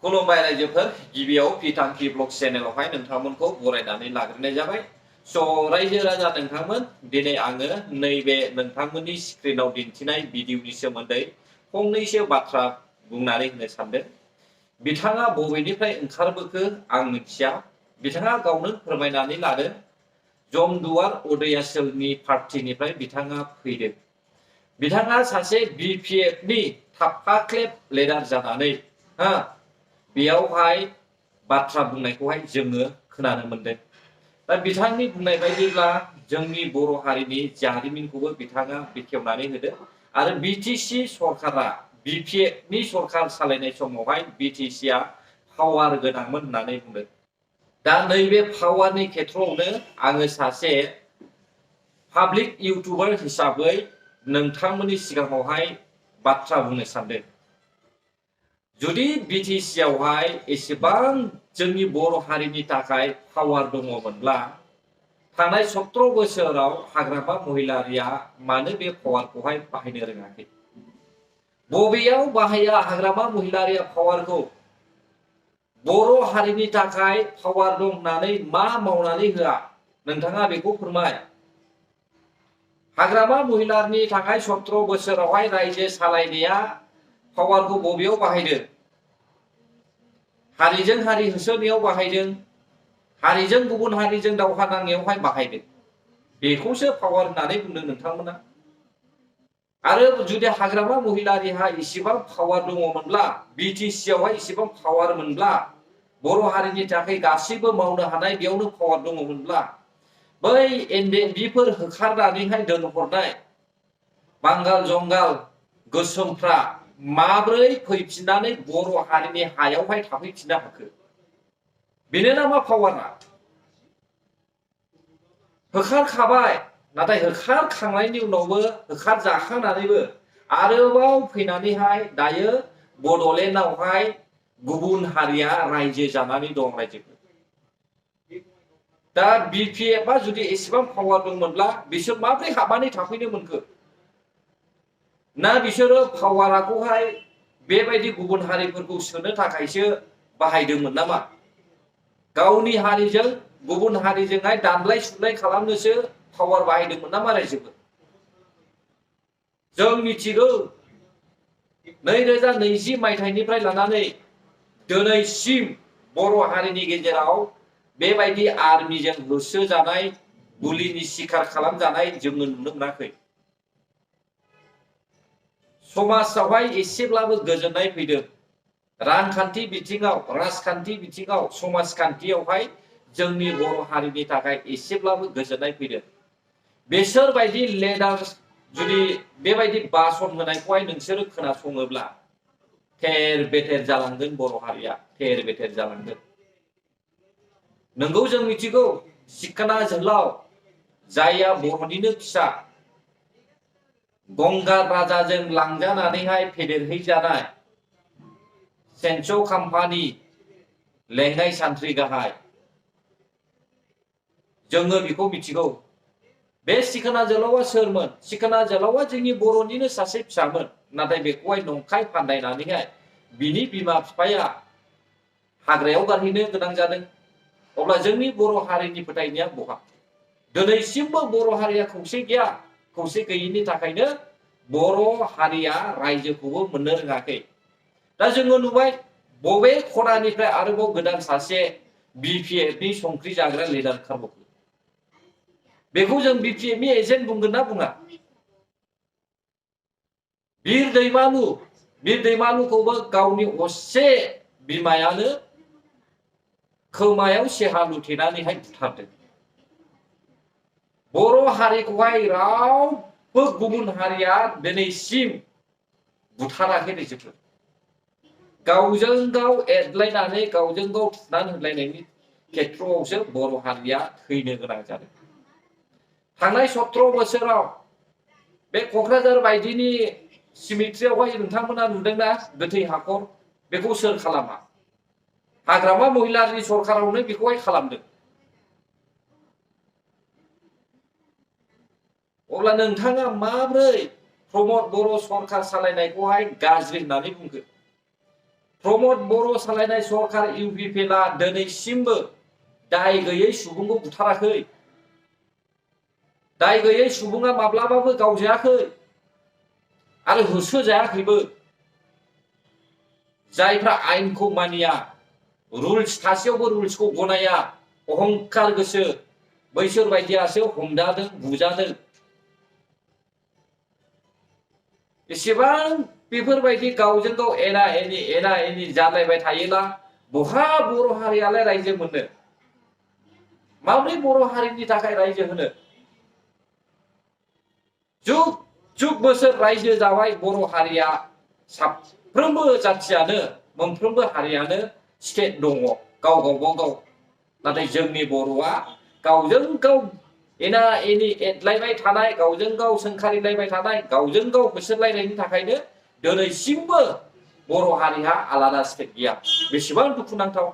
खुलुमबाय रायजोफोर गिबियाव पिटांखि ब्लग चेनेलावहाय नोंथांमोनखौ बरायनानै लाग्रोनाय जाबाय। स' रायजो राजा नोंथांमोन दिनै आङो नैबे नोंथांमोननि स्क्रिनाव दिन्थिनाय भिडिअनि सोमोन्दै फंनैसो बाथ्रा बुंनानै होनो सानदों। बिथाङा बबेनिफ्राय ओंखारबोखो आं मिथिया, बिथाङा गावनो फोरमायनानै लादों। जमदुवार उदयाचलनि पार्टिनिफ्राय बिथाङा फैदों। बिथाङा सासे BPFनि थाफाख्लेब लिडार जानानै बेयावहाय बाथ्रा बुंनायखौहाय जोङो खोनानो मोनदों। दा बिथांनि बुंनाय बायदिब्ला जोंनि बर' हारिनि जारिमिनखौबो बिथाङा बेखेवनानै होदों आरो BTC सरकारा BPFनि सरकार सालायनाय समावहाय BTCआ पावार गोनांमोन होननानै बुंदों। दा नैबे पावारनि खेथ्रआवनो आङो सासे पाब्लिक इउटुबार हिसाबै नोंथांमोननि सिगाङावहाय बाथ्रा बुंनो सानदों। जुदि BTCआवहाय एसेबां जोंनि बर' हारिनि थाखाय पावार दङमोनब्ला थांनाय 17 बोसोराव हाग्रामा महिलारिया मानो बे पावारखौहाय बाहायनो रोङाखै? बबेयाव बाहाया हाग्रामा महिलारिया पावारखौ? बर' हारिनि थाखाय पावार दं होननानै मा मावनानै होआ? नोंथाङा बेखौ फोरमाय। हाग्रामा महिलारिनि थाखाय 17 बोसोरावहाय रायजो सालायनाया पावारखौ बबेयाव बाहायदों? हारिजों हारि होसोनायाव बाहायदों, हारिजों गुबुन हारिजों दावहा नांनायावहाय बाहायदों। बेखौसो पावार होननानै बुंदों नोंथांमोना। आरो जुदि हाग्रामा महिलारिहा इसेबां पावार दङमोनब्ला, BTCआवहाय इसेबां पावार मोनब्ला, बर' हारिनि थाखाय गासिबो मावनो हानाय बेयावनो पावार दङमोनब्ला, बै NDFBफोर होखारनानैहाय दोनहरनाय बांगाल जंगाल गोसोमफ्रा माब्रै फैफिननानै बर' हारिनि हायावहाय थाफैफिननो हाखो? बेनो नामा पावारा? होखारखाबाय, नाथाय होखारखांनायनि उनावबो होखारजाखांनानैबो आरोबाव फैनानैहाय दायो बड'लेण्डआवहाय गुबुन हारिया रायजो जानानै दं रायजोफोर। दा BPFआ जुदि एसेबां पावार दंमोनब्ला बिसोर माब्रै हाबनानै थाफैनो मोनखो? ना बिसोरो पावारखौहाय बेबायदि गुबुन हारिफोरखौ सोनो थाखायसो बाहायदोंमोन नामा? गावनि हारिजों गुबुन हारिजोंहाय दानलाय सुलाय खालामनोसो पावार बाहायदोंमोन नामा रायजोफोर? जों मिथिगौ 2020 मायथाइनिफ्राय लानानै दिनैसिम बर' हारिनि गेजेराव बेबायदि आर्मिजों होसोजानाय, गुलिनि शिकार खालामजानाय जोङो नुनो मोनाखै। समाजावहाय एसेब्लाबो गोजोननाय फैदों। रांखान्थि बिथिङाव, राजखान्थि बिथिङाव, समाजखान्थियावहाय जोंनि बर' हारिनि थाखाय एसेब्लाबो गोजोननाय फैदों। बेसोरबायदि लिडार जुदि बेबायदि भाषण होनायखौहाय नोंसोरो खोनासङोब्ला थेर बेथेर जालांगोन बर' हारिया, थेर बेथेर जालांगोन। नोंगौ जों मिथिगौ सिखोना जोहोलाव जायआ बर'निनो फिसा, गंगार राजाजों लांजानानैहाय फेदेरहैजानाय सेन्ट्र' खाम्फानि लेङाइ सान्थ्रि गाहाय, जोङो बेखौ मिथिगौ। बे सिखोना जोहोलावा सोरमोन? सिखोना जोहोलावा जोंनि बर'निनो सासे फिसामोन, नाथाय बेखौहाय नंखाय फान्दायनानैहाय बिनि बिमा बिफाया हाग्रायाव गारहैनो गोनां जादों। अब्ला जोंनि बर' हारिनि फोथायनाया बहा? दिनैसिमबो बर' हारिया खौसे गैया। खौसे गैयिनि थाखायनो बर' हारिया रायजोखौबो मोननो रोङाखै। दा जोङो नुबाय बबे खनानिफ्राय आरोबाव गोदान सासे BPFनि संख्रि जाग्रा लिडार ओंखारबावखो? बेखौ जों BPFनि एजेन्ट बुंगोन ना बुङा? बिर दैमालुखौबो गावनि असे बिमायानो खोमायाव सेहा लुथेनानैहाय बुथारदों। बर' हारिखौहाय रावबो गुबुन हारिया दिनैसिम बुथाराखै रायजोफोर। गावजों गाव एरलायनानै गावजों गाव थुनानै होलायनायनि खेथ्रआवसो बर' हारिया थैनो गोनां जादों। थांनाय 17 बोसोराव बे क'क्राझार बायदिनि सिमेट्रियावहाय नोंथांमोना नुदोंना गोथै हाखर? बेखौ सोर खालामा? हाग्रामा महिलारिनि सरकारावनो बेखौहाय खालामदों। अब्ला नोंथाङा माब्रै प्रमद बर' सरकार सालायनायखौहाय गाज्रि होननानै बुंखो? प्रमद बर' सालायनाय सरकार इउपिपिएलआ दिनैसिमबो दाय गैयै सुबुंखौ बुथाराखै, दाय गैयै सुबुङा माब्लाबाबो गावजायाखै आरो होसोजायाखैबो। जायफ्रा आयेनखौ मानिया, रुल्स थासेयावबो रुल्सखौ गनाया, अहंकार गोसो, बैसोर बायदियासो हमजादों, बुजादों। एसेबां बेफोरबायदि गावजों गाव एना एनि जालायबाय थायोब्ला बहा बर' हारियालाय रायजो मोननो? माबोरै बर' हारिनि थाखाय रायजो होनो? जुग जुग बोसोर रायजो जाबाय बर' हारिया। साफ्रोमबो जाथियानो, मोनफ्रोमबो हारियानो स्टेट दङ गाव गावबागाव। नाथाय जोंनि बर'आ गावजों गाव एना एनि एदलायबाय थानाय, गावजों गाव सोंखारिलायबाय थानाय, गावजों गाव होसोलायनायनि थाखायनो दिनैसिमबो बर' हारिहा आलादा स्टेट गैया। बेसेबां दुखुनांथाव।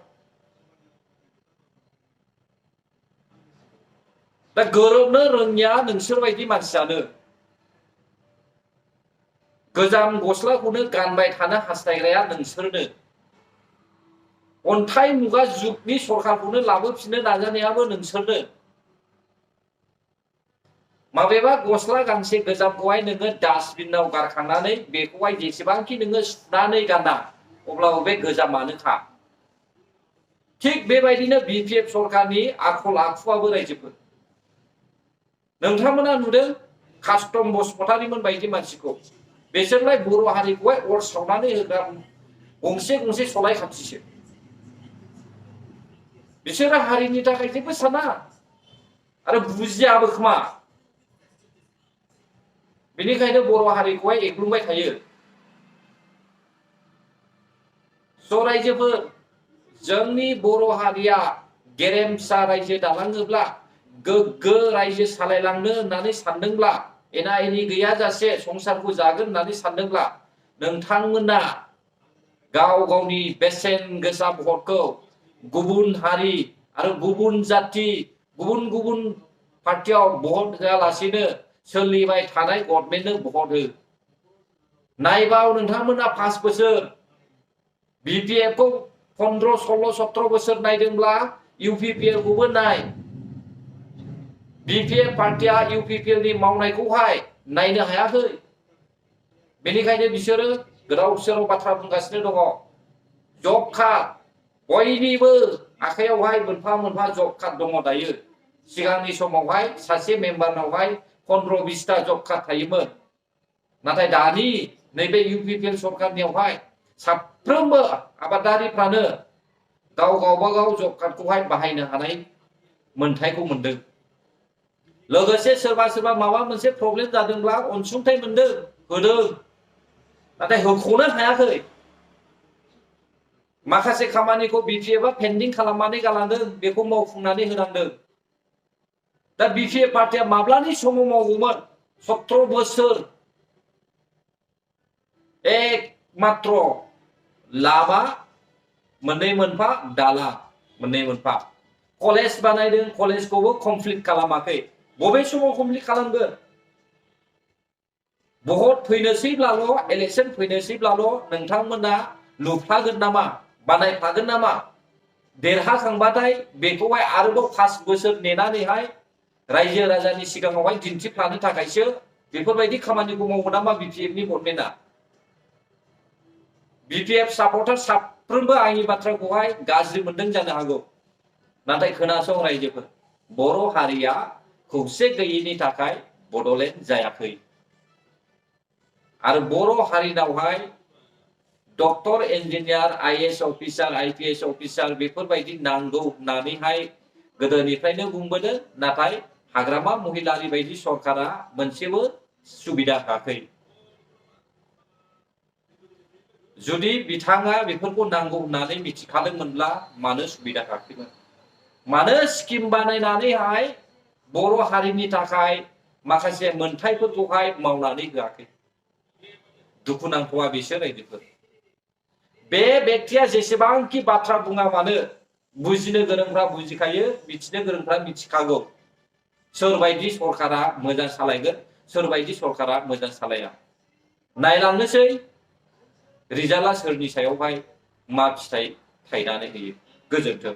दा गोरोबनो रोङिया नोंसोरबायदि मानसियानो। गोजाम गस्लाखौनो गानबाय थानो हास्थायग्राया नोंसोरनो। अन्थाइ मुगा जुगनि सरकारखौनो लाबोफिननो नाजानायाबो नोंसोरनो। माबेबा गस्ला गांसे गोजामखौहाय नोङो डास्टबिनाव गारखांनानै बेखौहाय जेसेबांखि नोङो सुनानै गाना अब्लाबो बे गोजामानोखा। थिग बेबायदिनो बिपिएफ सरकारनि आखल आखुआबो रायजोफोर। नोंथांमोना नुदों कास्टम बसुमतारीमोन बायदि मानसिखौ। बिसोरलाय बर' हारिखौहाय अर सावनानै होग्रा गंसे गंसे सलाय खाथिसो। बिसोरो हारिनि थाखाय जेबो साना आरो बुजियाबो खोमा। बेनिखायनो बर' हारिखौहाय एग्लुंबाय थायो। स' रायजोफोर, जोंनि बर' हारिया गेरेमसा रायजो दालाङोब्ला, गोग्गो रायजो सालायलांनो होननानै सानदोंब्ला, एना एनि गैयाजासे संसारखौ जागोन होननानै सानदोंब्ला, नोंथांमोना गाव गावनि बेसेन गोसा भटखौ गुबुन हारि आरो गुबुन जाति, गुबुन गुबुन पार्टियाव भट होआलासेनो सोलिबाय थानाय गभर्नमेन्टनो भट हो। नायबाव नोंथांमोना 5 बोसोर बिपिएफखौ 15, 16, 17 बोसोर नायदोंब्ला इउपिपिएलखौबो नाय। बिपिएफ पार्टिया इउपिपिएलनि मावनायखौहाय नायनो हायाखै। बेनिखायनो बिसोरो गोदाव सोराव बाथ्रा बुंगासिनो दङ। जब कार्ड, बयनिबो आखायावहाय मोनफा मोनफा जब कार्ड दङ दायो। सिगांनि समावहाय सासे मेम्बारनावहाय 15-20टा जब कार्ड थायोमोन। नाथाय दानि नैबे इउपिपिएल सरकारनियावहाय साफ्रोमबो आबादारिफ्रानो गाव गावबागाव जब कार्डखौहाय बाहायनो हानाय मोनथायखौ मोनदों। लोगोसे सोरबा सोरबा माबा मोनसे प्रब्लेम जादोंब्ला अनसुंथाइ मोनदों, होदों। नाथाय होख'नो हायाखै। माखासे खामानिखौ बिपिएफआ पेन्डिं खालामनानै गालांदों, बेखौ मावफुंनानै होनांदों। दा बिपिएफ पार्टिया माब्लानि समाव मावगौमोन? 17 बोसोर एकमात्र लामा मोननै मोनफा, दालां मोननै मोनफा। कलेज बानायदों, कलेजखौबो कमप्लिट खालामाखै। बबे समाव कमप्लिट खालामगोन? भट फैनोसैब्लाल', इलेक्शन फैनोसैब्लाल' नोंथांमोना लुफ्लागोन नामा? बानायफ्लागोन नामा? देरहाखांबाथाय बेखौहाय आरोबाव 5 बोसोर नेनानैहाय रायजो राजानि सिगाङावहाय दिन्थिफ्लानो थाखायसो बेफोरबायदि खामानिखौ मावो नामा बिपिएफनि गभर्नमेन्टआ? बिपिएफ सापर्टार साफ्रोमबो आंनि बाथ्राखौहाय गाज्रि मोनदों जानो हागौ। नाथाय खोनासं रायजोफोर, बर' हारिया खौसे गैयैनि थाखाय बड'लेण्ड जायाखै। आरो बर' हारिनावहाय doctor, engineer, IAS officer, IPS officer बेफोरबायदि नांगौ होननानैहाय गोदोनिफ्रायनो बुंबोदों। नाथाय हाग्रामा महिलारि बायदि सरकारा मोनसेबो सुबिदा होआखै। जुदि बिथाङा बेफोरखौ नांगौ होननानै मिथिखादोंमोनब्ला मानो सुबिदा होआखैमोन? मानो स्किम बानायनानैहाय बर' हारिनि थाखाय माखासे मोनथायफोरखौहाय मावनानै होआखै? दुखुनांथावा बिसोर रायजोफोर। बे व्यक्तिया जेसेबांखि बाथ्रा बुङा मानो, बुजिनो गोरोंफ्रा बुजिखायो, मिथिनो गोरोंफ्रा मिथिखागौ सोरबायदि सरकारा मोजां सालायगोन, सोरबायदि सरकारा मोजां सालाया। नायलांनोसै रिजाल्टआ सोरनि सायावहाय मा फिथाइ थायनानै होयो। गोजोन्थों।